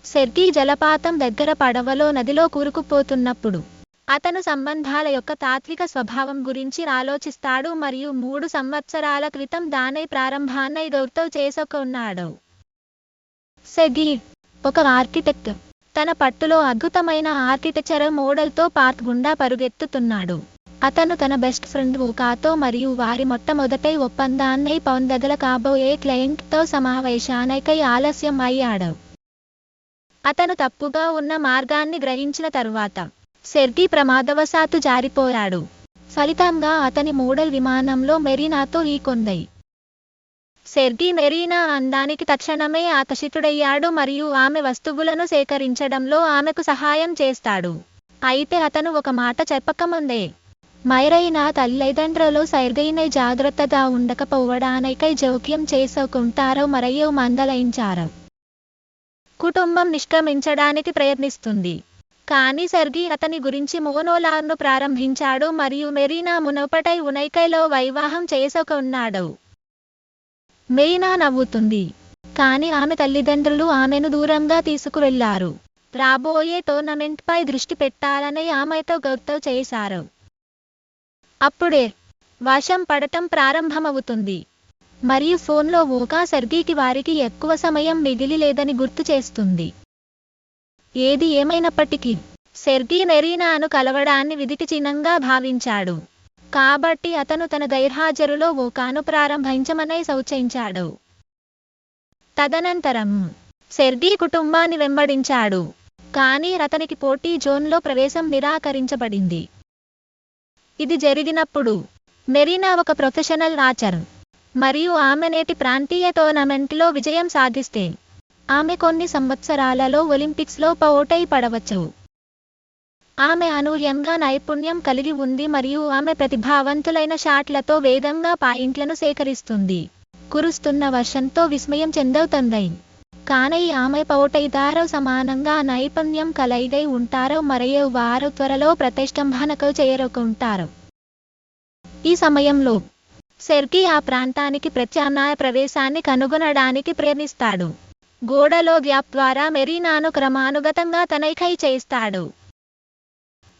Sergei జలపాతం దగ్గర పడవలో నదిలో కూరుకుపోతున్నప్పుడు అతను సంబంధాల యొక్క తాత్విక స్వభావం గురించి ఆలోచిస్తాడు మరియు 3 సంవత్సరాల క్రితం దాని ప్రారంభాన్ని గుర్తు చేసుకున్నాడు. సెర్గీ ఒక ఆర్కిటెక్ట్. తన పట్టులో అద్భుతమైన ఆర్కిటెక్చర్ మోడల్తో పార్క్ గుండా పరుగెత్తుతున్నాడు. అతను తన బెస్ట్ ఫ్రెండ్ వుకాతో మరియు వారి మొట్టమొదటి ఒప్పందాన్ని పొందగల కాబోయే క్లయింట్తో సమావేశానికై ఆలస్యం అయ్యాడు. అతను తప్పుగా ఉన్న మార్గాన్ని గ్రహించిన తరువాత సెర్గీ ప్రమాదవశాత్తు జారిపోయాడు. ఫలితంగా అతని మోడల్ విమానంలో మెరీనాతో ఢీకొంది. సెర్గీ మెరీనా అందానికి తక్షణమే ఆకర్షితుడయ్యాడు మరియు ఆమె వస్తువులను సేకరించడంలో ఆమెకు సహాయం చేస్తాడు. అయితే అతను ఒక మాట చెప్పకముందే మెరీనా తల్లిదండ్రులు సెర్గీని జాగ్రత్తగా ఉండకపోవడానికై జోక్యం చేసుకుంటారు మరియు మందలించారు. కుటుంబం నిష్క్రమించడానికి ప్రయత్నిస్తుంది. కానీ సెర్గీ అతని గురించి మోనోలాగ్ను ప్రారంభించాడు మరియు మెరీనా మునుపటి ఉనైకైలో వివాహం చేసుకున్నాడు. మెరీనా నవ్వుతుంది, కానీ ఆమె తల్లిదండ్రులు ఆమెను దూరంగా తీసుకువెళ్లారు. రాబోయే టోర్నమెంట్పై దృష్టి పెట్టాలని ఆమెతో గుర్తు చేశారు. అప్పుడే వర్షం పడటం ప్రారంభమవుతుంది మరియు ఫోన్లో వుకా సెర్గీకి వారికి ఎక్కువ సమయం మిగిలి లేదని గుర్తు చేస్తుంది. ఏది ఏమైనప్పటికీ సెర్గీ మెరీనాను కలవడాన్ని విధిచిహ్నంగా భావించాడు. కాబట్టి అతను తన గైర్హాజరులో వుకాను ప్రారంభించమని సూచించాడు. తదనంతరం సెర్గీ కుటుంబాన్ని వెంబడించాడు, కానీ అతనికి పోటీ జోన్లో ప్రవేశం నిరాకరించబడింది. ఇది జరిగినప్పుడు మెరీనా ఒక ప్రొఫెషనల్ ఆర్చర్ మరియు ఆమె నేటి ప్రాంతీయ టోర్నమెంట్లో విజయం సాధిస్తే ఆమె కొన్ని సంవత్సరాలలో ఒలింపిక్స్లో పోటీ పడవచ్చు. ఆమె అనూహ్యంగా నైపుణ్యం కలిగి ఉంది మరియు ఆమె ప్రతిభావంతులైన షాట్లతో వేగంగా పాయింట్లను సేకరిస్తుంది. కురుస్తున్న వర్షంతో విస్మయం చెందుతుంది, కానీ ఆమె పోటీదారు సమానంగా నైపుణ్యం కలిగి ఉంటారు మరియు వారు త్వరలో ప్రతిష్టంభనకు చేరుకుంటారు. ఈ సమయంలో సెర్గీ ఆ ప్రాంతానికి ప్రత్యామ్నాయ ప్రవేశాన్ని కనుగొనడానికి ప్రయత్నిస్తాడు. గోడలో గ్యాప్ ద్వారా మెరీనాను క్రమానుగతంగా తనిఖీ చేస్తాడు.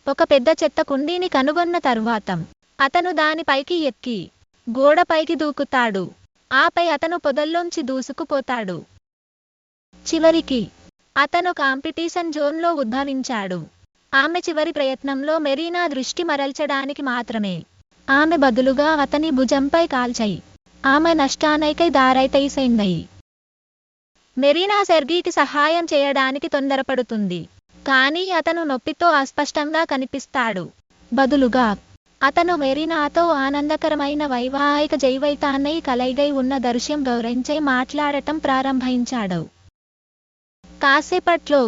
ఒక పెద్ద చెత్త కుండీని కనుగొన్న తరువాత అతను దానిపైకి ఎక్కి గోడపైకి దూకుతాడు. ఆపై అతను పొదల్లోంచి దూసుకుపోతాడు. చివరికి అతను కాంపిటీషన్ జోన్లో ఉద్భవించాడు. ఆమె చివరి ప్రయత్నంలో మెరీనా దృష్టి మరల్చడానికి మాత్రమే ఆమె బదులుగా అతని భుజంపై కాల్చాయి. ఆమె నష్టానికై దారితీసింది. మెరీనా సెర్గీకి సహాయం చేయడానికి తొందరపడుతుంది, కానీ అతను నొప్పితో అస్పష్టంగా కనిపిస్తాడు. బదులుగా అతను మెరీనాతో ఆనందకరమైన వైవాహిక జీవితాన్ని కలిగి ఉన్న దృశ్యం గురించి మాట్లాడటం ప్రారంభించాడు. కాసేపట్లో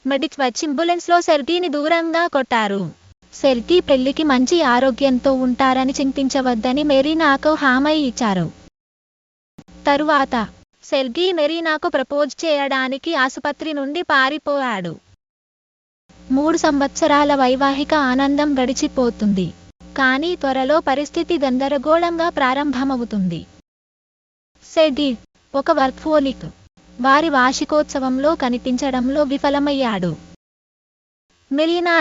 మెడిక్ వచ్చి అంబులెన్స్లో సెర్గీని దూరంగా కొట్టారు. సెర్గీ పెళ్లికి మంచి ఆరోగ్యంతో ఉంటారని చింతించవద్దని మెరీనాకు హామీ ఇచ్చారు. తరువాత సెర్గీ మెరీనాకు ప్రపోజ్ చేయడానికి ఆసుపత్రి నుండి పారిపోయాడు. 3 సంవత్సరాల వైవాహిక ఆనందం గడిచిపోతుంది, కానీ త్వరలో పరిస్థితి గందరగోళంగా ప్రారంభమవుతుంది. సెర్గీ ఒక వర్క్హోలిక్. వారి వార్షికోత్సవంలో కనిపించడంలో విఫలమయ్యాడు. మెరీనా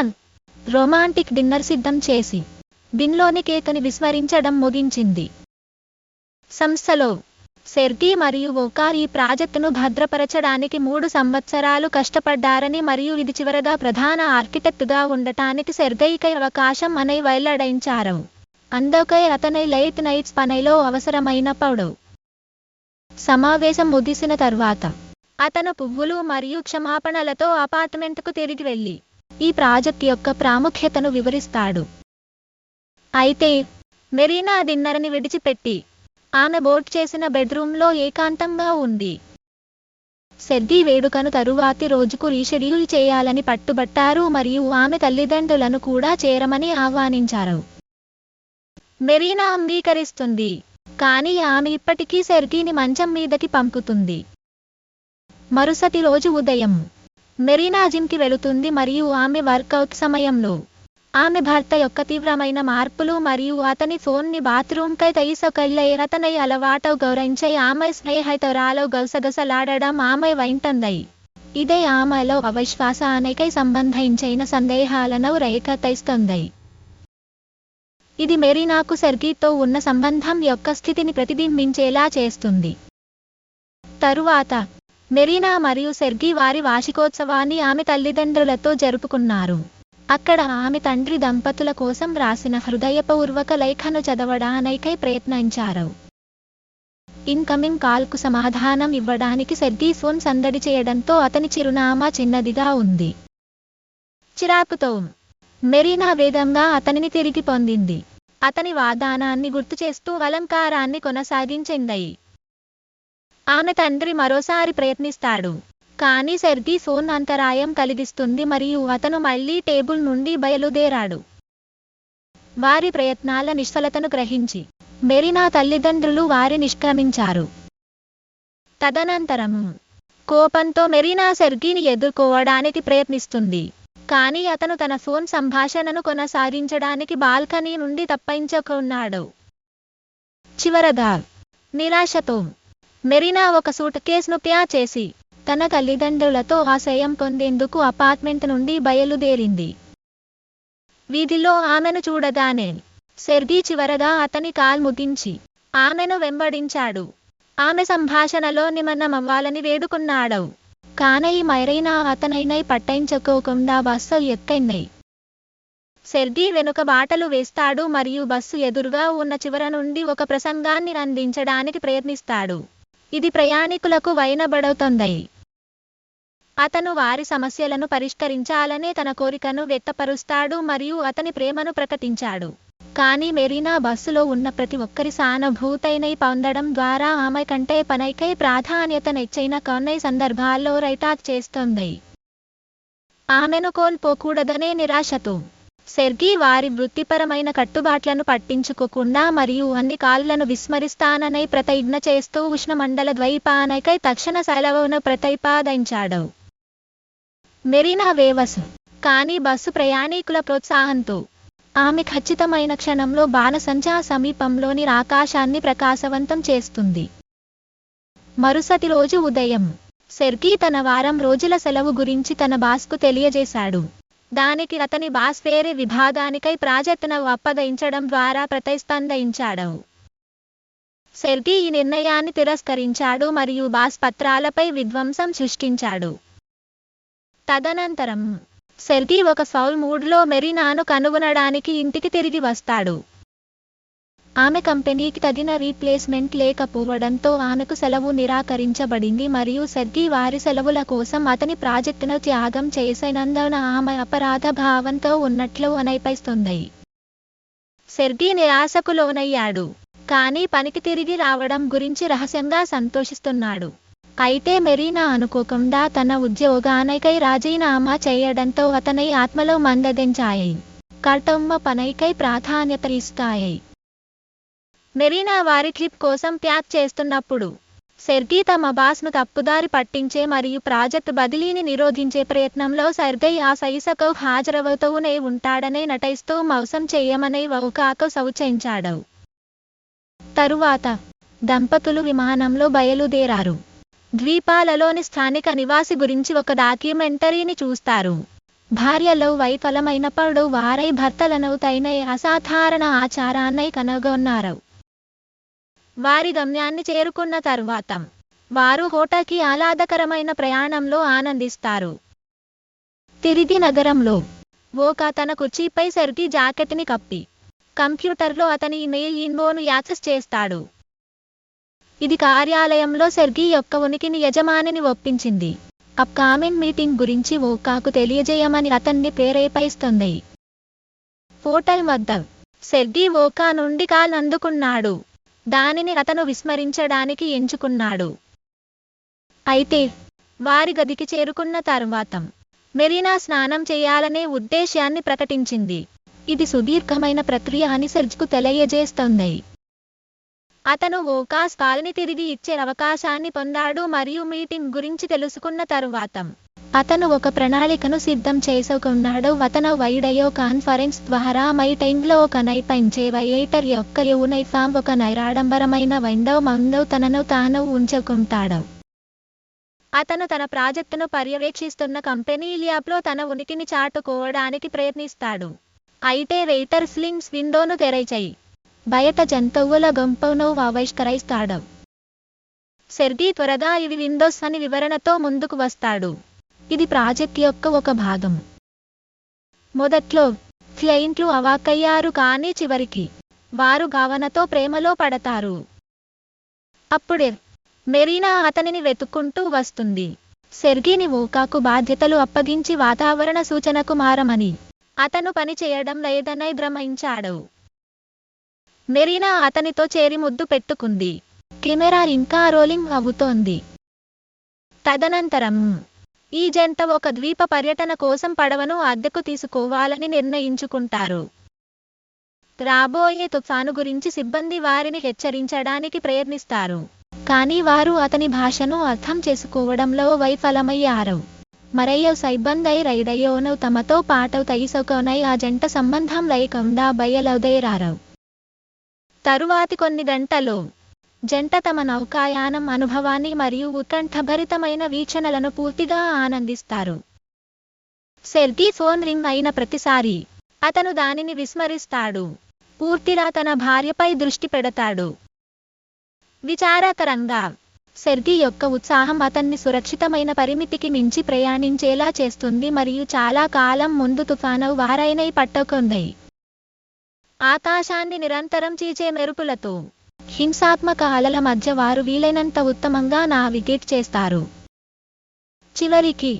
రొమాంటిక్ డిన్నర్ సిద్ధం చేసి బిన్లోని కేక్ని విస్మరించడం ముగించింది. సంస్థలో సెర్గీ మరియు వుకా ఈ ప్రాజెక్టును భద్రపరచడానికి 3 సంవత్సరాలు కష్టపడ్డారని మరియు ఇది చివరగా ప్రధాన ఆర్కిటెక్ట్గా ఉండటానికి సెర్గీకి అవకాశం అని వెల్లడించారు. అందుకే అతని లేట్ నైట్స్ పనిలో అవసరమైనప్పుడు సమావేశం ముగిసిన తర్వాత అతను పువ్వులు మరియు క్షమాపణలతో అపార్ట్మెంట్కు తిరిగి వెళ్లి ఈ ప్రాజెక్ట్ యొక్క ప్రాముఖ్యతను వివరిస్తాడు. అయితే మెరీనా డిన్నర్ని విడిచిపెట్టి ఆమె బోర్డ్ చేసిన బెడ్రూమ్లో ఏకాంతంగా ఉంది. సెర్గీ వేడుకను తరువాతి రోజుకు రీషెడ్యూల్ చేయాలని పట్టుబట్టారు మరియు ఆమె తల్లిదండ్రులను కూడా చేరమని ఆహ్వానించారు. మెరీనా అంగీకరిస్తుంది, కానీ ఆమె ఇప్పటికీ సెర్గీని మంచం మీదకి పంపుతుంది. మరుసటి రోజు ఉదయం మెరీనా జిమ్కి వెళుతుంది మరియు ఆమె వర్కౌట్ సమయంలో ఆమె భర్త యొక్క తీవ్రమైన మార్పులు మరియు అతని ఫోన్ని బాత్రూమ్కై తీసుకెళ్లే అతని అలవాటు గురించి ఆమె స్నేహితురాలు గుసగుసలాడడం ఆమె వింటుంది. ఇదే ఆమెలో అవిశ్వాసానికి సంబంధించిన సందేహాలను రేకెత్తిస్తుంది. ఇది మెరీనాకు సెర్గీతో ఉన్న సంబంధం యొక్క స్థితిని ప్రతిబింబించేలా చేస్తుంది. తరువాత మెరీనా మరియు సెర్గీ వారి వార్షికోత్సవాన్ని ఆమె తల్లిదండ్రులతో జరుపుకున్నారు. అక్కడ ఆమె తండ్రి దంపతుల కోసం రాసిన హృదయపూర్వక లేఖను చదవడానికై ప్రయత్నించారు. ఇన్కమింగ్ కాల్కు సమాధానం ఇవ్వడానికి సెర్గీ ఫోన్ సందడి చేయడంతో అతని చిరునామా చిన్నదిగా ఉంది. చిరాకుతో మెరీనా వేగంగా అతనిని తిరిగి పొందింది. అతని వాగ్దానాన్ని గుర్తుచేస్తూ అలంకారాన్ని కొనసాగించింది. ఆమె తండ్రి మరోసారి ప్రయత్నిస్తాడు, కానీ సెర్గీ ఫోన్ అంతరాయం కలిగిస్తుంది మరియు అతను మళ్లీ టేబుల్ నుండి బయలుదేరాడు. వారి ప్రయత్నాల నిష్ఫలతను గ్రహించి మెరీనా తల్లిదండ్రులు వారి నిష్క్రమించారు. తదనంతరం కోపంతో మెరీనా సెర్గీని ఎదుర్కోవడానికి ప్రయత్నిస్తుంది, కానీ అతను తన ఫోన్ సంభాషణను కొనసాగించడానికి బాల్కనీ నుండి తప్పించుకున్నాడు. చివరగా నిరాశతో మెరీనా ఒక సూట్ కేసును ప్యాక్ చేసి తన తల్లిదండ్రులతో ఆశ్రయం పొందేందుకు అపార్ట్మెంట్ నుండి బయలుదేరింది. వీధిలో ఆమెను చూడగానే సెర్గీ చివరగా అతని కాల్ ముగించి ఆమెను వెంబడించాడు. ఆమె సంభాషణలో నిమగ్నమవ్వాలని వేడుకున్నాడు, కానీ మెరీనా అతనిని పట్టించుకోకుండా బస్సు ఎక్కింది. సెర్గీ వెనుక బాటలు వేస్తాడు మరియు బస్సు ఎదురుగా ఉన్న చివర నుండి ఒక ప్రసంగాన్ని అందించడానికి ప్రయత్నిస్తాడు. ఇది ప్రయాణికులకు వినబడుతుంది. అతను వారి సమస్యలను పరిష్కరించాలనే తన కోరికను వ్యక్తపరుస్తాడు మరియు అతని ప్రేమను ప్రకటించాడు. కానీ మెరీనా బస్సులో ఉన్న ప్రతి ఒక్కరి సానుభూతిని పొందడం ద్వారా ఆమె కంటే పనికై ప్రాధాన్యతనిచ్చిన కొన్ని సందర్భాల్లో రైటాక్ చేస్తుంది. ఆమెను కోల్పోకూడదనే నిరాశతో సెర్గీ వారి వృత్తిపరమైన కట్టుబాట్లను పట్టించుకోకుండా మరియు అన్ని కాల్లను విస్మరిస్తానని ప్రతిజ్ఞ చేస్తూ ఉష్ణమండల ద్వీపానికై తక్షణ సెలవును ప్రతిపాదించాడు. మెరీనా వేవసు, కానీ బస్సు ప్రయాణికుల ప్రోత్సాహంతో ఆమె ఖచ్చితమైన క్షణంలో బాణసంచా సమీపంలోని ఆకాశాన్ని ప్రకాశవంతం చేస్తుంది. మరుసటి రోజు ఉదయం సెర్గీ తన వారం రోజుల సెలవు గురించి తన బాస్కు తెలియజేశాడు. దానికి అతని బాస్ వేరే విభాగానికై ప్రాజెక్టును అప్పగించడం ద్వారా ప్రతిస్పందించాడు. సెర్గీ ఈ నిర్ణయాన్ని తిరస్కరించాడు మరియు బాస్ పత్రాలపై విధ్వంసం సృష్టించాడు. తదనంతరం సెర్గీ ఒక ఫౌల్ మూడ్లో మెరీనాను కనుగొనడానికి ఇంటికి తిరిగి వస్తాడు. ఆమె కంపెనీకి తగిన రీప్లేస్మెంట్ లేకపోవడంతో ఆమెకు సెలవు నిరాకరించబడింది మరియు సెర్గీ వారి సెలవుల కోసం అతని ప్రాజెక్టును త్యాగం చేసినందున ఆమె అపరాధ భావంతో ఉన్నట్లు అనిపిస్తుంది. సెర్గీ నిరాశకు లోనయ్యాడు, కానీ పనికి తిరిగి రావడం గురించి రహస్యంగా సంతోషిస్తున్నాడు. అయితే మెరీనా అనుకోకుండా తన ఉద్యోగానికై రాజీనామా చేయడంతో అతని ఆత్మలో మందగించాయి. కుటుంబ పనికై ప్రాధాన్యత ఇస్తాయి. మెరీనా వారి ట్రిప్ కోసం ప్యాక్ చేస్తున్నప్పుడు సెర్గీ తమ బాస్ను తప్పుదారి పట్టించే మరియు ప్రాజెక్టు బదిలీని నిరోధించే ప్రయత్నంలో సెర్గీ ఆ సైసకు హాజరవుతూనే ఉంటాడని నటిస్తూ మోసం చేయమని వౌకాకు సూచించాడు. తరువాత దంపతులు విమానంలో బయలుదేరారు. ద్వీపాలలోని స్థానిక నివాసి గురించి ఒక డాక్యుమెంటరీని చూస్తారు. భార్యలో వైఫల్యమైనప్పుడు వారి భర్తలను తైన అసాధారణ ఆచారాన్ని కనుగొన్నారు. వారి గమ్యాన్ని చేరుకున్న తర్వాత వారు హోటల్కి ఆహ్లాదకరమైన ప్రయాణంలో ఆనందిస్తారు. తిరిగి నగరంలో వోకా తన కుర్చీపై సెర్గీ జాకెట్ని కప్పి కంప్యూటర్లో అతని ఇమెయిల్ ఇన్బోను యాక్సెస్ చేస్తాడు. ఇది కార్యాలయంలో సెర్గీ యొక్క ఉనికిని యజమానిని ఒప్పించింది. అప్కమింగ్ మీటింగ్ గురించి వోకాకు తెలియజేయమని అతన్ని ప్రేరేపిస్తుంది. హోటల్ వద్ద సెర్గీ వోకా నుండి కాల్ అందుకున్నాడు. దానిని అతను విస్మరించడానికి ఎంచుకున్నాడు. అయితే వారి గదికి చేరుకున్న తర్వాత మెరీనా స్నానం చేయాలనే ఉద్దేశాన్ని ప్రకటించింది. ఇది సుదీర్ఘమైన ప్రక్రియ అని సెర్గీకు తెలియజేస్తుంది. అతను వోకాస్ కాల్ని తిరిగి ఇచ్చే అవకాశాన్ని పొందాడు మరియు మీటింగ్ గురించి తెలుసుకున్న తరువాత అతను ఒక ప్రణాళికను సిద్ధం చేసుకున్నాడు. అతను వీడియో కాన్ఫరెన్స్ ద్వారా మీటింగ్లో ఒక నైపించే వెయిటర్ యొక్క యూనిఫామ్ ఒక నిరాడంబరమైన విండో ముందు తనను తాను ఉంచుకుంటాడు. అతను తన ప్రాజెక్టును పర్యవేక్షిస్తున్న కంపెనీ ల్యాబ్లో తన ఉనికిని చాటుకోవడానికి ప్రయత్నిస్తాడు. అయితే వెయిటర్ స్లింగ్స్ విండోను తెరచేయి బయట జంతువుల గుంపును ఆవిష్కరిస్తాడు. సెర్గీ త్వరగా ఇవి విండోస్ అని వివరణతో ముందుకు వస్తాడు. ఇది ప్రాజెక్ట్ యొక్క ఒక భాగం. మొదట్లో క్లయింట్లు అవాక్కయ్యారు, కానీ చివరికి వారు భావనతో ప్రేమలో పడతారు. అప్పుడే మెరీనా అతనిని వెతుక్కుంటూ వస్తుంది. సెర్గీని వోకాకు బాధ్యతలు అప్పగించి వాతావరణ సూచనకు మారమని అతను పని చేయడం లేదని భ్రమించాడు. మెరీనా అతనితో చేరి ముద్దు పెట్టుకుంది. కెమెరా ఇంకా రోలింగ్ అవుతోంది. తదనంతరం ఈ జంట ఒక ద్వీప పర్యటన కోసం పడవను అద్దెకు తీసుకోవాలని నిర్ణయించుకుంటారు. రాబోయే తుఫాను గురించి సిబ్బంది వారిని హెచ్చరించడానికి ప్రయత్నిస్తారు, కానీ వారు అతని భాషను అర్థం చేసుకోవడంలో వైఫలమయ్యారు. మరియు సిబ్బంది రైడయోను తమతో పాటు తీసుకొని ఆ జంట సంబంధం లేకుండా బయలుదేరారు. తరువాతి కొన్ని గంటల్లో జంట తమ నౌకాయానం అనుభవాన్ని మరియు ఉత్కంఠభరితమైన వీక్షణలను పూర్తిగా ఆనందిస్తారు. సెర్గీ ఫోన్ రింగ్ అయిన ప్రతిసారీ అతను దానిని విస్మరిస్తాడు, పూర్తిగా తన భార్యపై దృష్టి పెడతాడు. విచారకరంగా సెర్గీ యొక్క ఉత్సాహం అతన్ని సురక్షితమైన పరిమితికి మించి ప్రయాణించేలా చేస్తుంది మరియు చాలా కాలం ముందు తుఫాను వారైన పట్టుకుంది. ఆకాశాన్ని నిరంతరం చీచే మెరుపులతో హింసాత్మక అలల మధ్య వారు వీలైనంత ఉత్తమంగా నావిగేట్ చేస్తారు. చివరికి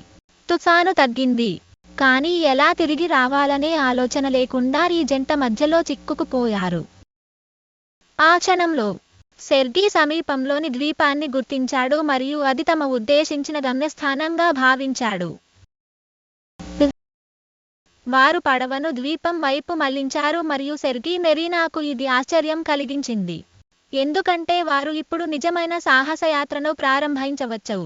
తుఫాను తగ్గింది, కానీ ఎలా తిరిగి రావాలనే ఆలోచన లేకుండా ఈ జంట మధ్యలో చిక్కుకుపోయారు. ఆ క్షణంలో సెర్గీ సమీపంలోని ద్వీపాన్ని గుర్తించాడు మరియు అది తమ ఉద్దేశించిన గమ్యస్థానంగా భావించాడు. వారు పడవను ద్వీపం వైపు మళ్లించారు మరియు సెర్గీ మెరీనాకు ఇది ఆశ్చర్యం కలిగించింది, ఎందుకంటే వారు ఇప్పుడు నిజమైన సాహసయాత్రను ప్రారంభించవచ్చు.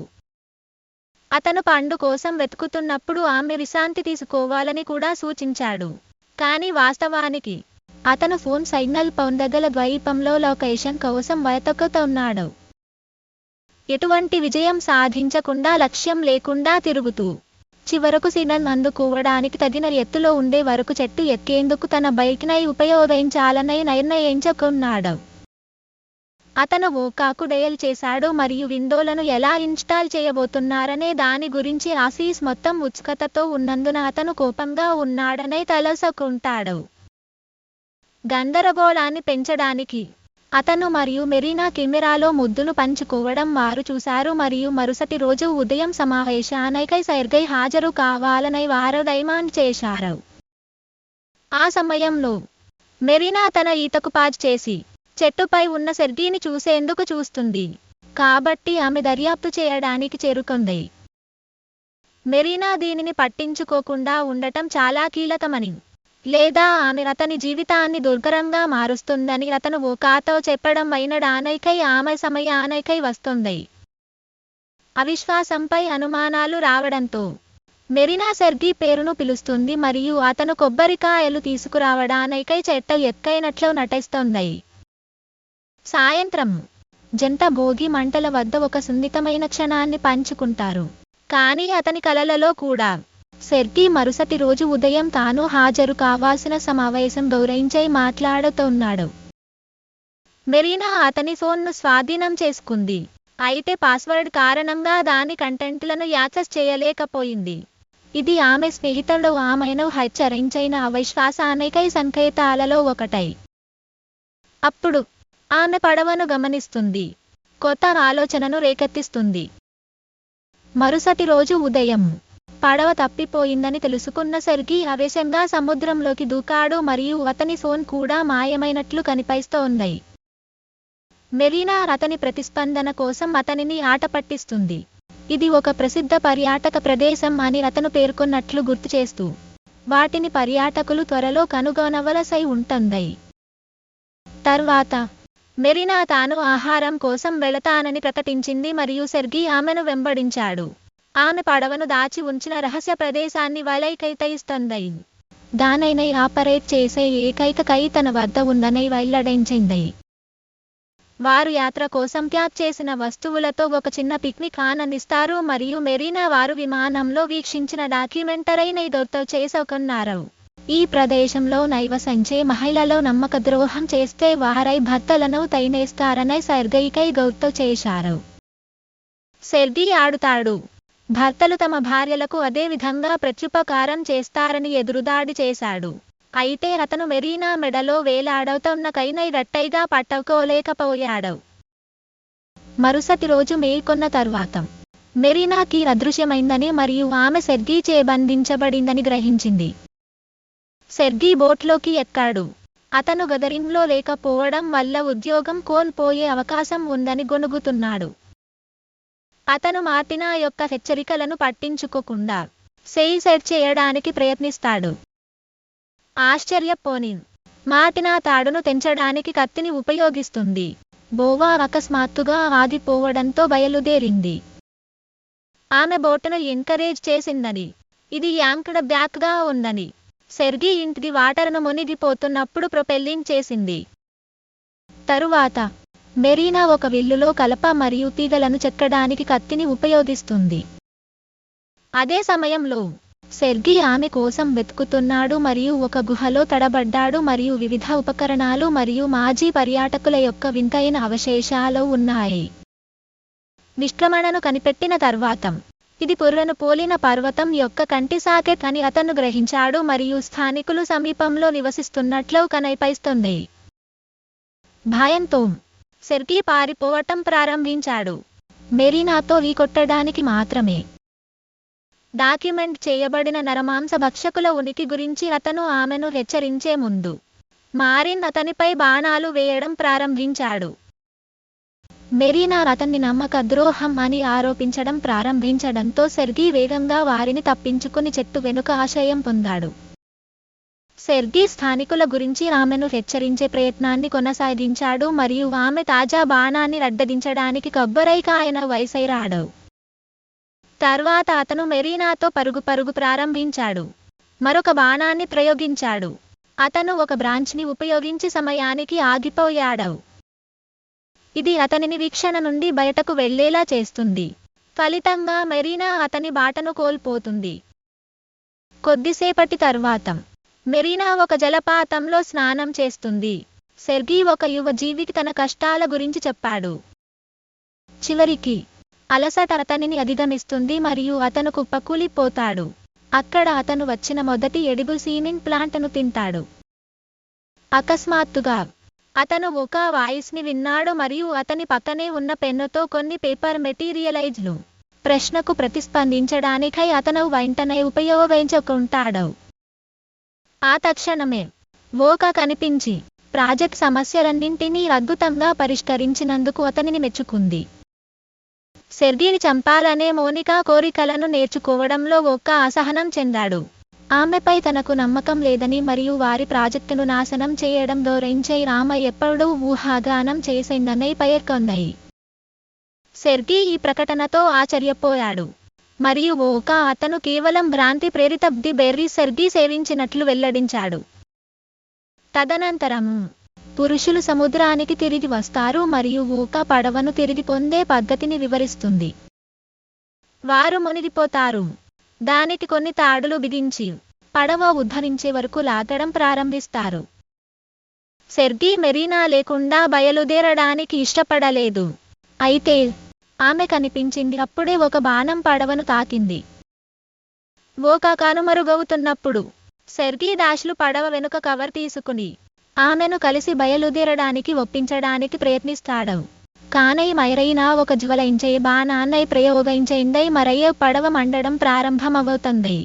అతను పండు కోసం వెతుకుతున్నప్పుడు ఆమె విశ్రాంతి తీసుకోవాలని కూడా సూచించాడు, కానీ వాస్తవానికి అతను ఫోన్ సిగ్నల్ పొందగల ద్వీపంలో లొకేషన్ కోసం వెతుకుతున్నాడు. ఎటువంటి విజయం సాధించకుండా లక్ష్యం లేకుండా తిరుగుతూ చివరకు సిగ్నల్ అందుకోవడానికి తగిన ఎత్తులో ఉండే వరకు చెట్టు ఎక్కేందుకు తన బైక్ని ఉపయోగించాలని నిర్ణయించుకున్నాడు. అతను వోకాకు డయల్ చేశాడు మరియు విండోలను ఎలా ఇన్స్టాల్ చేయబోతున్నారనే దాని గురించి ఆసీస్ మొత్తం ఉత్సుకతతో ఉన్నందున అతను కోపంగా ఉన్నాడని తెలుసుకుంటాడు. గందరగోళాన్ని పెంచడానికి అతను మరియు మెరీనా కెమెరాలో ముద్దును పంచుకోవడం వారు చూశారు మరియు మరుసటి రోజు ఉదయం సమావేశానికి సెర్గీ హాజరు కావాలని వారు డిమాండ్ చేశారు. ఆ సమయంలో మెరీనా తన ఈతకు పాజ్ చేసి చెట్టుపై ఉన్న సెర్గీని చూసేందుకు చూస్తుంది, కాబట్టి ఆమె దర్యాప్తు చేయడానికి చేరుకుంది. మెరీనా దీనిని పట్టించుకోకుండా ఉండటం చాలా కీలకమని, లేదా ఆమె అతని జీవితాన్ని దుర్భరంగా మారుస్తుందని అతను వోకాతో చెప్పడం వినడానికి ఆమె సమయానికి వస్తుంది. అవిశ్వాసంపై అనుమానాలు రావడంతో మెరీనా సెర్గీ పేరును పిలుస్తుంది మరియు అతను కొబ్బరికాయలు తీసుకురావడానికి చెట్టు ఎక్కినట్లు నటిస్తుంది. సాయంత్రం జంట భోగి మంటల వద్ద ఒక సున్నితమైన క్షణాన్ని పంచుకుంటారు, కానీ అతని కలలలో కూడా సెర్గీ మరుసటి రోజు ఉదయం తాను హాజరు కావాల్సిన సమావేశం గురించి మాట్లాడుతున్నాడు. మెరీనా అతని ఫోన్ను స్వాధీనం చేసుకుంది, అయితే పాస్వర్డ్ కారణంగా దాని కంటెంట్లను యాక్సెస్ చేయలేకపోయింది. ఇది ఆమె స్నేహితుడు ఆమెను హెచ్చరించిన అవిశ్వాసానికి సంకేతాలలో ఒకటి. అప్పుడు ఆమె పడవను గమనిస్తుంది, కొత్త ఆలోచనను రేకెత్తిస్తుంది. మరుసటి రోజు ఉదయం పడవ తప్పిపోయిందని తెలుసుకున్న సెర్గీ ఆవేశంగా సముద్రంలోకి దూకాడు మరియు అతని ఫోన్ కూడా మాయమైనట్లు కనిపిస్తోంది. మెరీనా అతని ప్రతిస్పందన కోసం అతనిని ఆట పట్టిస్తుంది, ఇది ఒక ప్రసిద్ధ పర్యాటక ప్రదేశం అని అతను పేర్కొన్నట్లు గుర్తు చేస్తూ వాటిని పర్యాటకులు త్వరలో కనుగొనవలసి ఉంటుంది. తర్వాత మెరీనా తాను ఆహారం కోసం వెళతానని ప్రకటించింది మరియు సెర్గీ ఆమెను వెంబడించాడు. ఆమె పడవను దాచి ఉంచిన రహస్య ప్రదేశాన్ని వెల్లడిస్తుంది. దానిని ఆపరేట్ చేసే ఏకైక కై తన వద్ద ఉందని వెల్లడించింది. వారు యాత్ర కోసం ప్యాక్ చేసిన వస్తువులతో ఒక చిన్న పిక్నిక్ ఆనందిస్తారు మరియు మెరీనా వారు విమానంలో వీక్షించిన డాక్యుమెంటరీని గుర్తు చేసుకున్నారు. ఈ ప్రదేశంలో నివసించే మహిళలు నమ్మక ద్రోహం చేస్తే వారై భర్తలను తైనేస్తారని సెర్గీకి గుర్తు చేశారు. సెర్గీ ఆడుతాడు. భర్తలు తమ భార్యలకు అదే విధంగా ప్రత్యుపకారం చేస్తారని ఎదురుదాడి చేశాడు. అయితే అతను మెరీనా మెడలో వేలాడుతున్న కైనై గట్టిగా పట్టుకోలేకపోయాడు. మరుసటి రోజు మేల్కొన్న తర్వాత మెరీనాకి అదృశ్యమైందని మరియు ఆమె సెర్గీచే బంధించబడిందని గ్రహించింది. సెర్గీ బోట్లోకి ఎక్కాడు. అతను గదరింగ్లో లేకపోవడం వల్ల ఉద్యోగం కోల్పోయే అవకాశం ఉందని గొణుగుతున్నాడు. అతను మార్టినా యొక్క హెచ్చరికలను పట్టించుకోకుండా సూసైడ్ చేయడానికి ప్రయత్నిస్తాడు. ఆశ్చర్యపోని మార్టినా తాడును తెంచడానికి కత్తిని ఉపయోగిస్తుంది. బోవా అకస్మాత్తుగా ఆగిపోవడంతో బయలుదేరింది. ఆమె బోటును ఎంకరేజ్ చేసిందని, ఇది యాంక్డ్ బ్యాక్గా ఉందని. సెర్గీ ఇంటికి వాటర్ను మునిగిపోతున్నప్పుడు ప్రొపెల్లింగ్ చేసింది. తరువాత మెరీనా ఒక విల్లులో కలప మరియు తీగలను చెక్కడానికి కత్తిని ఉపయోగిస్తుంది. అదే సమయంలో సెర్గీ ఆమె కోసం వెతుకుతున్నాడు మరియు ఒక గుహలో తడబడ్డాడు మరియు వివిధ ఉపకరణాలు మరియు మాజీ పర్యాటకుల యొక్క వింతైన అవశేషాలు ఉన్నాయి. నిష్క్రమణను కనిపెట్టిన తర్వాత ఇది పుర్రెను పోలిన పర్వతం యొక్క కంటి సాకెట్ అని అతను గ్రహించాడు మరియు స్థానికులు సమీపంలో నివసిస్తున్నట్లు కనిపిస్తుంది. భయంతో సెర్గీ పారిపోవటం ప్రారంభించాడు. మెరీనాతో కొట్టడానికి మాత్రమే. డాక్యుమెంట్ చేయబడిన నరమాంస భక్షకుల ఉనికి గురించి అతను ఆమెను హెచ్చరించే ముందు మారిన్ అతనిపై బాణాలు వేయడం ప్రారంభించాడు. మెరీనా అతన్ని నమ్మక ద్రోహం అని ఆరోపించడం ప్రారంభించడంతో సెర్గీ వేగంగా వారిని తప్పించుకుని చెట్టు వెనుక ఆశ్రయం పొందాడు. సెర్గీ స్థానికుల గురించి ఆమెను హెచ్చరించే ప్రయత్నాన్ని కొనసాగించాడు మరియు ఆమె తాజా బాణాన్ని అడ్డదించడానికి కొబ్బరికాయను వైసైరాడు. తర్వాత అతను మెరీనాతో పరుగు ప్రారంభించాడు. మరొక బాణాన్ని ప్రయోగించాడు. అతను ఒక బ్రాంచ్ని ఉపయోగించి సమయానికి ఆగిపోయాడు. ఇది అతనిని వీక్షణ నుండి బయటకు వెళ్లేలా చేస్తుంది. ఫలితంగా మెరీనా అతని బాటను కోల్పోతుంది. కొద్దిసేపటి తర్వాత మెరీనా ఒక జలపాతంలో స్నానం చేస్తుంది. సెర్గీ ఒక యువ జీవికి తన కష్టాల గురించి చెప్పాడు. చివరికి అలసట అతనిని అధిగమిస్తుంది మరియు అతను కుప్పకూలిపోతాడు. అక్కడ అతను వచ్చిన మొదటి ఎడిబుల్ సిమెంట్ ప్లాంట్ను తింటాడు. అకస్మాత్తుగా అతను ఒక వాయిస్ని విన్నాడు మరియు అతని పక్కనే ఉన్న పెన్నుతో కొన్ని పేపర్ మెటీరియలైజ్లు ప్రశ్నకు ప్రతిస్పందించడానికై అతను వెంటనే ఉపయోగించుకుంటాడు. ఆ తక్షణమే వోకా కనిపించి ప్రాజెక్ట్ సమస్యలన్నింటినీ అద్భుతంగా పరిష్కరించినందుకు అతనిని మెచ్చుకుంది. సెర్గీని చంపాలనే మోనికా కోరికలను నేర్చుకోవడంలో వోకా అసహనం చెందాడు. ఆమెపై తనకు నమ్మకం లేదని మరియు వారి ప్రాజెక్టును నాశనం చేయడం గురించి ఆమె ఎప్పుడూ ఊహాగానం చేసిందని పేర్కొంది. సెర్గీ ఈ ప్రకటనతో ఆశ్చర్యపోయాడు మరియు వోకా అతను కేవలం భ్రాంతి ప్రేరిత ది బెర్రీ సెర్గీ సేవించినట్లు వెల్లడించాడు. తదనంతరం పురుషులు సముద్రానికి తిరిగి వస్తారు మరియు వోకా పడవను తిరిగి పొందే పద్ధతిని వివరిస్తుంది. వారు మునిగిపోతారు. దానికి కొన్ని తాడులు బిగించి పడవ ఉద్ధరించే వరకు లాగడం ప్రారంభిస్తారు. సెర్గీ మెరీనా లేకుండా బయలుదేరడానికి ఇష్టపడలేదు. అయితే ఆమె కనిపించింది. అప్పుడే ఒక బాణం పడవను తాకింది. వోకా కనుమరుగవుతున్నప్పుడు సెర్గీ డాష్లు పడవ వెనుక కవర్ తీసుకుని ఆమెను కలిసి బయలుదేరడానికి ఒప్పించడానికి ప్రయత్నిస్తాడు. కానీ మెరీనా ఒక జ్వలించే బాణాన్ని ప్రయోగించింది మరియు పడవ మండడం ప్రారంభమవుతుంది.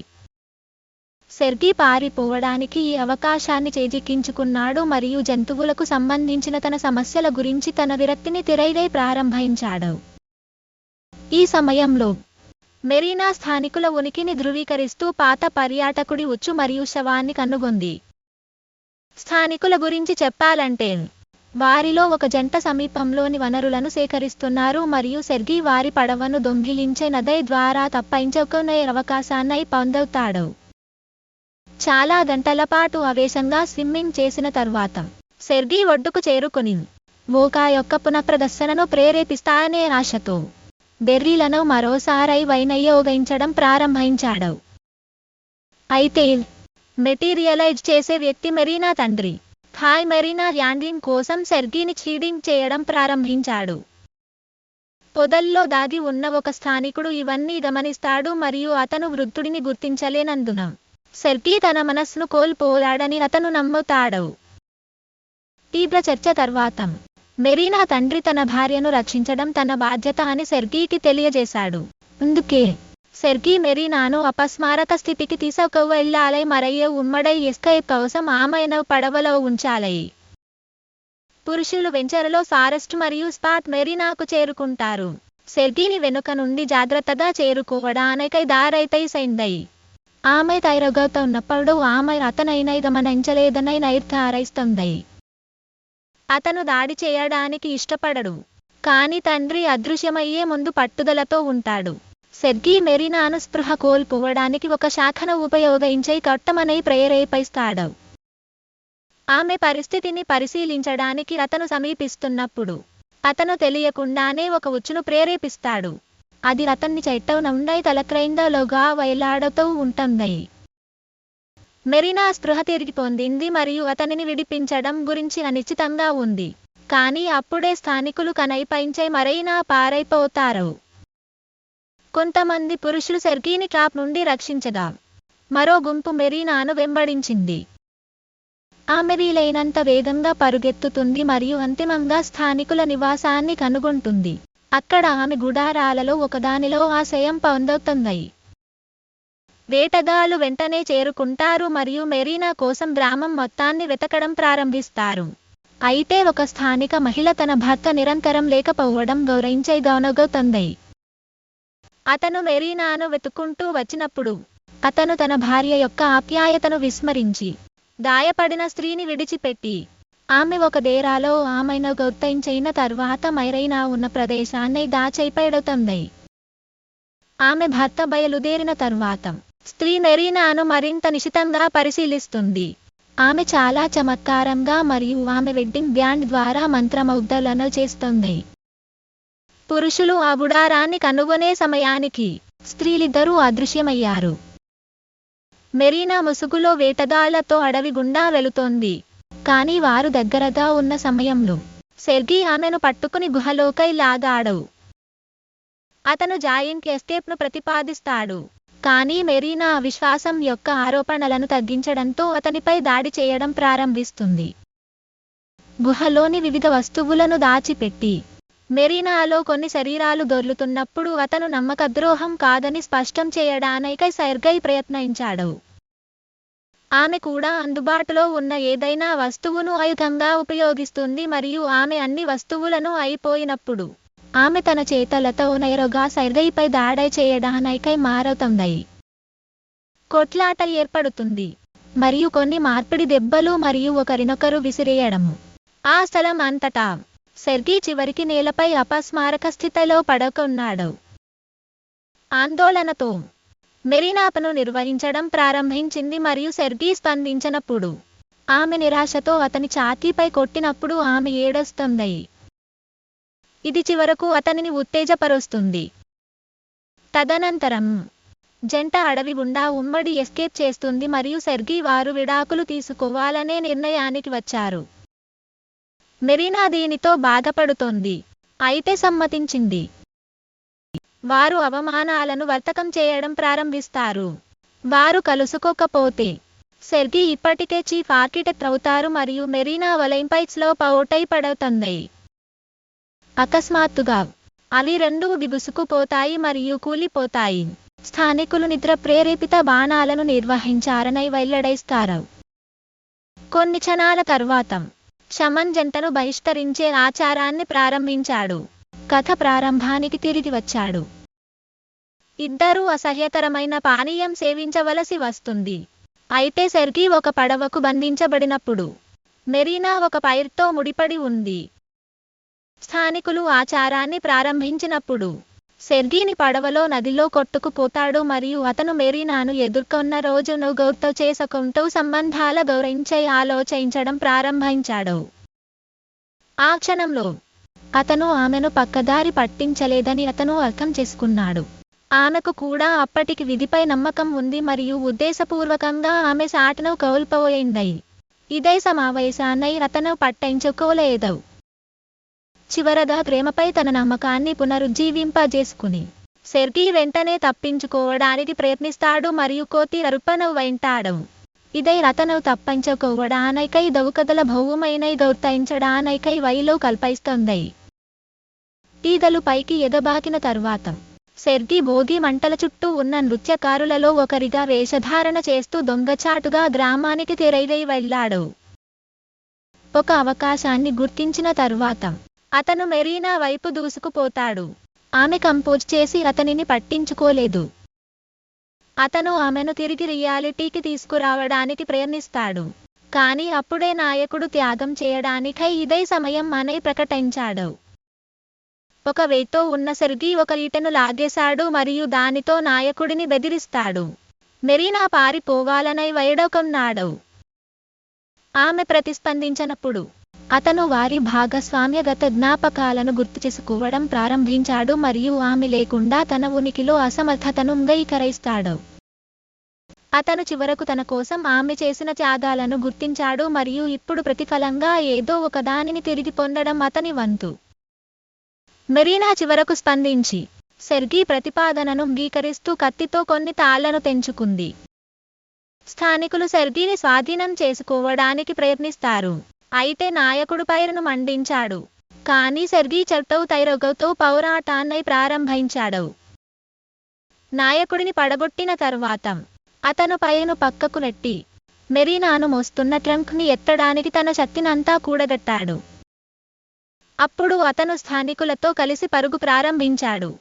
సెర్గీ పారిపోవడానికి ఈ అవకాశాన్ని చేజిక్కించుకున్నాడు మరియు జంతువులకు సంబంధించిన తన సమస్యల గురించి తన విరక్తిని తిరైదే ప్రారంభించాడు. ఈ సమయంలో మెరీనా స్థానికుల ఉనికిని ధృవీకరిస్తూ పాత పర్యాటకుడి ఉచ్చు మరియు శవాన్ని కనుగొంది. స్థానికుల గురించి చెప్పాలంటే వారిలో ఒక జంట సమీపంలోని వనరులను సేకరిస్తున్నారు మరియు సెర్గీ వారి పడవను దొంగిలించే నది ద్వారా తప్పించుకునే అవకాశాన్ని పొందుతాడు. చాలా గంటల పాటు ఆవేశంగా స్విమ్మింగ్ చేసిన తర్వాత సెర్గీ ఒడ్డుకు చేరుకుని వోకా యొక్క పునఃప్రదర్శనను ప్రేరేపిస్తాయనే ఆశతో బెర్రీలను మరోసారి వినియోగించడం ప్రారంభించాడు. అయితే మెటీరియలైజ్ చేసే వ్యక్తి మెరీనా తండ్రి హాయ్ మెరీనా హ్యాండ్లింగ్ కోసం సెర్గీని చీటింగ్ చేయడం ప్రారంభించాడు. పొదల్లో దాగి ఉన్న ఒక స్థానికుడు ఇవన్నీ గమనిస్తాడు మరియు అతను వృద్ధుడిని గుర్తించలేనందున సెర్గీ తన మనస్సును కోల్పోయాడని అతను నమ్ముతాడు. తీవ్ర చర్చ తర్వాత మెరీనా తండ్రి తన భార్యను రక్షించడం తన బాధ్యత అని సెర్గీకి తెలియజేశాడు. అందుకే సెర్గీ మెరీనాను అపస్మారక స్థితికి తీసుకువెళ్ళాలి మరియు ఉమ్మడి ఎస్కేప్ కోసం ఆమెను పడవలో ఉంచాలి. పురుషులు వెంచర్లో ఫారెస్ట్ మరియు స్పాట్ మెరీనాకు చేరుకుంటారు. సెర్గీని వెనుక నుండి జాగ్రత్తగా చేరుకోవడానికై దారైతైసైంది. ఆమె తైరగవుతున్నప్పుడు ఆమె అతనైనా గమనించలేదని నిర్ధారిస్తుంది. అతను దాడి చేయడానికి ఇష్టపడడు, కానీ తండ్రి అదృశ్యమయ్యే ముందు పట్టుదలతో ఉంటాడు. సెర్గీ మెరీనాను స్పృహ కోల్పోవడానికి ఒక శాఖను ఉపయోగించి కొట్టమని ప్రేరేపిస్తాడు. ఆమె పరిస్థితిని పరిశీలించడానికి అతను సమీపిస్తున్నప్పుడు అతను తెలియకుండానే ఒక ఉచ్చును ప్రేరేపిస్తాడు. అది అతన్ని చెట్టు నుండి తలక్రిందలుగా వేలాడుతూ ఉంటుంది. మెరీనా స్పృహ తిరిగి పొందింది మరియు అతనిని విడిపించడం గురించి అనిశ్చితంగా ఉంది. కానీ అప్పుడే స్థానికులు కనిపించే మెరీనా పారైపోతారు. కొంతమంది పురుషులు సెర్గీని ట్రాప్ నుండి రక్షించగా మరో గుంపు మెరీనాను వెంబడించింది. ఆమె వీలైనంత వేగంగా పరుగెత్తుతుంది మరియు అంతిమంగా స్థానికుల నివాసాన్ని కనుగొంటుంది. అక్కడ ఆమె గుడారాలలో ఒకదానిలో ఆశ్రయం పొందుతుంది. వేటగాళ్లు వెంటనే చేరుకుంటారు మరియు మెరీనా కోసం గ్రామం మొత్తాన్ని వెతకడం ప్రారంభిస్తారు. అయితే ఒక స్థానిక మహిళ తన భర్త నిరంతరం లేకపోవడం గురించి గమనిస్తుంది. అతను మెరీనాను వెతుక్కుంటూ వచ్చినప్పుడు అతను తన భార్య యొక్క ఆప్యాయతను విస్మరించి గాయపడిన స్త్రీని విడిచిపెట్టి ఆమె ఒక డేరాలో ఆమెను గుర్తించిన తర్వాత మెరీనా ఉన్న ప్రదేశాన్ని దాచిపెడుతుంది. ఆమె భర్త బయలుదేరిన తర్వాత స్త్రీ మెరీనాను మరింత నిశితంగా పరిశీలిస్తుంది. ఆమె చాలా చమత్కారంగా మరియు ఆమె వెడ్డింగ్ బ్యాండ్ ద్వారా మంత్రముగ్ధులను చేస్తుంది. పురుషులు ఆ గుడారాన్ని కనుగొనే సమయానికి స్త్రీలిద్దరూ అదృశ్యమయ్యారు. మెరీనా ముసుగులో వేటగాళ్లతో అడవి గుండా వెళుతోంది. కానీ వారు దగ్గరగా ఉన్న సమయంలో సెర్గీ ఆమెను పట్టుకుని గుహలోకి లాగాడు. అతను జాయింట్ ఎస్కేప్ను ప్రతిపాదిస్తాడు, కానీ మెరీనా అవిశ్వాసం యొక్క ఆరోపణలను తగ్గించడంతో అతనిపై దాడి చేయడం ప్రారంభిస్తుంది. గుహలోని వివిధ వస్తువులను దాచిపెట్టి మెరీనాలో కొన్ని శరీరాలు దొర్లుతున్నప్పుడు అతను నమ్మకద్రోహం కాదని స్పష్టం చేయడానికై సెర్గీ ప్రయత్నించాడు. ఆమె కూడా అందుబాటులో ఉన్న ఏదైనా వస్తువును ఆయుధంగా ఉపయోగిస్తుంది మరియు ఆమె అన్ని వస్తువులను అయిపోయినప్పుడు ఆమె తన చేతులతో నేరుగా సెర్గీపై దాడి చేయడానికై మారుతుంది. కొట్లాట ఏర్పడుతుంది మరియు కొన్ని మార్పిడి దెబ్బలు మరియు ఒకరినొకరు విసిరేయడము. ఆ స్థలం అంతటా సెర్గీ చివరికి నేలపై అపస్మారక స్థితిలో పడుకున్నాడు. ఆందోళనతో మెరీనాను నిర్వహించడం ప్రారంభించింది మరియు సెర్గీ స్పందించినప్పుడు ఆమె నిరాశతో అతని ఛాతీపై కొట్టినప్పుడు ఆమె ఏడుస్తుంది. ఇది చివరకు అతనిని ఉత్తేజపరుస్తుంది. తదనంతరం జంట అడవి గుండా ఉమ్మడి ఎస్కేప్ చేస్తుంది మరియు సెర్గీ వారు విడాకులు తీసుకోవాలనే నిర్ణయానికి వచ్చారు. మెరీనా దీనితో బాధపడుతోంది, అయితే సమ్మతించింది. వారు అవమానాలను వర్తకం చేయడం ప్రారంభిస్తారు. వారు కలుసుకోకపోతే సెర్గీ ఇప్పటికే చీఫ్ ఆర్కిటెక్ట్ అవుతారు మరియు మెరీనా ఒలింపిక్స్లో పోటీ పడుతుంది. అకస్మాత్తుగా అవి రెండూ బిగుసుకుపోతాయి మరియు కూలిపోతాయి. స్థానికులు నిద్ర ప్రేరేపిత బాణాలను నిర్వహించారని వెల్లడిస్తారు. కొన్ని క్షణాల తర్వాత షమన్ జంటను బహిష్కరించే ఆచారాన్ని ప్రారంభించాడు. కథ ప్రారంభానికి తిరిగి వచ్చాడు. ఇద్దరూ అసహ్యకరమైన పానీయం సేవించవలసి వస్తుంది. అయితే సెర్గీ ఒక పడవకు బంధించబడినప్పుడు మెరీనా ఒక పైర్తో ముడిపడి ఉంది. స్థానికులు ఆచారాన్ని ప్రారంభించినప్పుడు సెర్గీని పడవలో నదిలో కొట్టుకుపోతాడు మరియు అతను మెరీనాను ఎదుర్కొన్న రోజును గుర్తు చేసుకుంటూ సంబంధాల గురించి ఆలోచించడం ప్రారంభించాడు. ఆ క్షణంలో అతను ఆమెను పక్కదారి పట్టించలేదని అతను అర్థం చేసుకున్నాడు. ఆమెకు కూడా అప్పటికి విధిపై నమ్మకం ఉంది మరియు ఉద్దేశపూర్వకంగా ఆమె సాటను కోల్పోయింది. ఇదే సమావేశాన్ని అతను పట్టించుకోలేదు. చివరగా ప్రేమపై తన నమ్మకాన్ని పునరుజ్జీవింపజేసుకుని సెర్గీ వెంటనే తప్పించుకోవడానికి ప్రయత్నిస్తాడు మరియు కోతి అరుపను వింటాడు. ఇదే అతను తప్పించుకోవడానికై దౌకదల భౌమైన దౌర్తించడానికై వైలో కల్పిస్తుంది. ఈదలు పైకి ఎగబాకిన తరువాత సెర్గీ భోగి మంటల చుట్టూ ఉన్న నృత్యకారులలో ఒకరిగా వేషధారణ చేస్తూ దొంగచాటుగా గ్రామానికి తిరిగి వెళ్ళాడు. ఒక అవకాశాన్ని గుర్తించిన తరువాత అతను మెరీనా వైపు దూసుకుపోతాడు. ఆమె కంపోజ్ చేసి అతనిని పట్టించుకోలేదు. అతను ఆమెను తిరిగి రియాలిటీకి తీసుకురావడానికి ప్రయత్నిస్తాడు. కానీ అప్పుడే నాయకుడు త్యాగం చేయడానికై ఇదే సమయం అని ప్రకటించాడు. ఒక వేతో ఉన్న సెర్గీ ఒక ఈటెను లాగేశాడు మరియు దానితో నాయకుడిని బెదిరిస్తాడు. మెరీనా పారిపోవాలని వేడుకున్నాడు. ఆమె ప్రతిస్పందించినప్పుడు అతను వారి భాగస్వామ్యగత జ్ఞాపకాలను గుర్తుచేసుకోవడం ప్రారంభించాడు మరియు ఆమె లేకుండా తన ఉనికిలో అసమర్థతను అంగీకరిస్తాడు. అతను చివరకు తన కోసం ఆమె చేసిన త్యాగాలను గుర్తించాడు మరియు ఇప్పుడు ప్రతిఫలంగా ఏదో ఒకదానిని తిరిగి పొందడం అతని వంతు. మెరీనా చివరకు స్పందించి సెర్గీ ప్రతిపాదనను అంగీకరిస్తూ కత్తితో కొన్ని తాళ్లను తెంచుకుంది. స్థానికులు సెర్గీని స్వాధీనం చేసుకోవడానికి ప్రయత్నిస్తారు. అయితే నాయకుడు పైరును మండించాడు. కానీ సెర్గీ చెట్టవు తైరగతో పోరాటాన్ని ప్రారంభించాడు. నాయకుడిని పడగొట్టిన తరువాత అతను పైరును పక్కకు నెట్టి మెరీనాను మోస్తున్న ట్రంక్ని ఎత్తడానికి తన శక్తినంతా కూడగట్టాడు. అప్పుడు అతను స్థానికులతో కలిసి పరుగు ప్రారంభించాడు.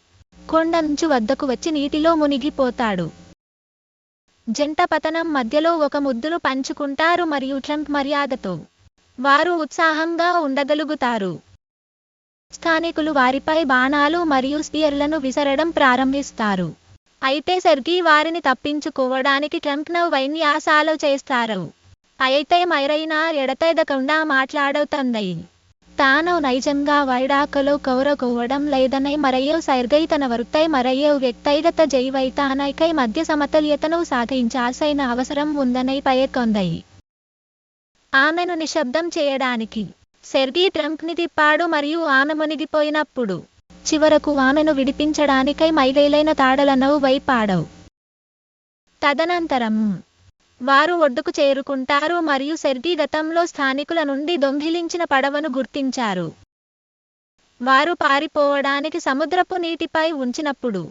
కొండంచు వద్దకు వచ్చి నీటిలో మునిగిపోతాడు. జంట పతనం మధ్యలో ఒక ముద్దును పంచుకుంటారు మరియు ట్రంక్ మర్యాదతో వారు ఉత్సాహంగా ఉండగలుగుతారు. స్థానికులు వారిపై బాణాలు మరియు స్పియర్లను విసరడం ప్రారంభిస్తారు. అయితే సెర్గీ వారిని తప్పించుకోవడానికి ట్రంక్ను విన్యాసాలు చేస్తారు. అయితే మెరీనా ఎడతెగకుండా మాట్లాడుతుంది. తాను నైజంగా వైడాకలో కోరుకోవడం లేదని మరియు సెర్గీ తన వృత్తి మరియు వ్యక్తిగత జీవితానికై మధ్య సమతుల్యతను సాధించాల్సిన అవసరం ఉందని పేర్కొంది. ఆమెను నిశ్శబ్దం చేయడానికి సెర్గీ ట్రంక్ని తిప్పాడు మరియు ఆమె మునిగిపోయినప్పుడు చివరకు ఆమెను విడిపించడానికై మైలేలైన తాడలను వైపాడు. తదనంతరం వారు ఒడ్డుకు చేరుకుంటారు మరియు సెర్గీ గతంలో స్థానికుల నుండి దొంగిలించిన పడవను గుర్తించారు. వారు పారిపోవడానికి సముద్రపు నీటిపై ఉంచినప్పుడు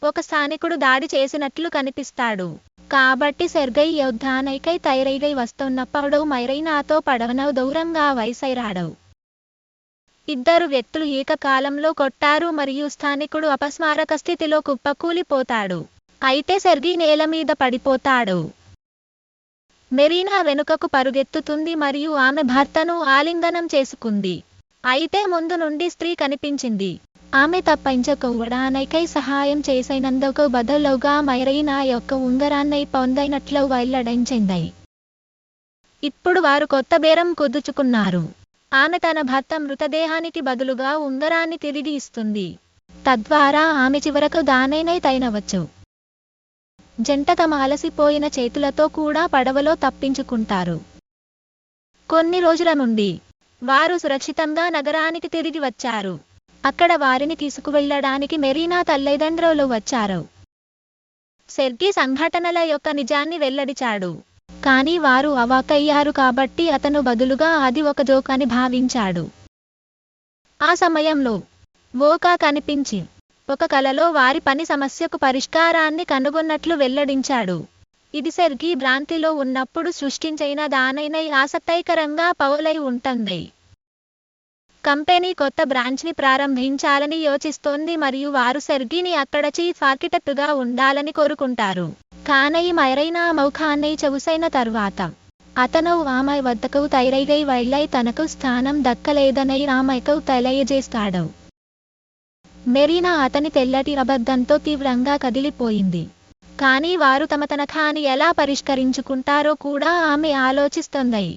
ఒక స్థానికుడు దాడి చేసినట్లు కనిపిస్తాడు. కాబట్టి సెర్గీ యుద్ధానికై తయారై వస్తున్నప్పుడు మెరీనాతో పడవను దూరంగా విసిరాడు. ఇద్దరు వ్యక్తులు ఏకకాలంలో కొట్టారు మరియు స్థానికుడు అపస్మారక స్థితిలో కుప్పకూలిపోతాడు. అయితే సెర్గీ నేల మీద పడిపోతాడు. మెరీనా వెనుకకు పరుగెత్తుతుంది మరియు ఆమె భర్తను ఆలింగనం చేసుకుంది. అయితే ముందు నుండి స్త్రీ కనిపించింది. ఆమె తప్పించుకోవడానికై సహాయం చేసినందుకు బదులుగా మెరీనా యొక్క ఉంగరాన్ని పొందినట్లు వెల్లడించింది. ఇప్పుడు వారు కొత్త బేరం కుదుర్చుకున్నారు. ఆమె తన భర్త మృతదేహానికి బదులుగా ఉంగరాన్ని తిరిగి ఇస్తుంది. తద్వారా ఆమె చివరకు దానిని తినవచ్చు. జంట తమ అలసిపోయిన చేతులతో కూడా పడవలో తప్పించుకుంటారు. కొన్ని రోజుల నుండి వారు సురక్షితంగా నగరానికి తిరిగి వచ్చారు. అక్కడ వారిని తీసుకువెళ్ళడానికి మెరీనా తల్లిదండ్రులు వచ్చారు. సెర్గీ సంఘటనల యొక్క నిజాన్ని వెల్లడించాడు. కానీ వారు అవాక్కయ్యారు కాబట్టి అతను బదులుగా అది ఒక జోక్ అని భావించాడు. ఆ సమయంలో వోకా కనిపించి ఒక కలలో వారి పని సమస్యకు పరిష్కారాన్ని కనుగొన్నట్లు వెల్లడించాడు. ఇది సెర్గీ భ్రాంతిలో ఉన్నప్పుడు సృష్టించిన దానిని ఆసక్తికరంగా పోలి ఉంటుంది. కంపెనీ కొత్త బ్రాంచ్ని ప్రారంభించాలని యోచిస్తోంది మరియు వారు సెర్గీని అక్కడ చీఫ్ ఆర్కిటెక్టుగా ఉండాలని కోరుకుంటారు. కానీ మెరీనా ముఖాన్ని చూసిన తరువాత అతను ఆమె వద్దకు తిరిగి వెళ్ళి తనకు స్థానం దక్కలేదని ఆమెకు తెలియజేస్తాడు. మెరీనా అతని తెల్లటి అబద్ధంతో తీవ్రంగా కదిలిపోయింది. కానీ వారు తమ తనఖాని ఎలా పరిష్కరించుకుంటారో కూడా ఆమె ఆలోచిస్తుంది.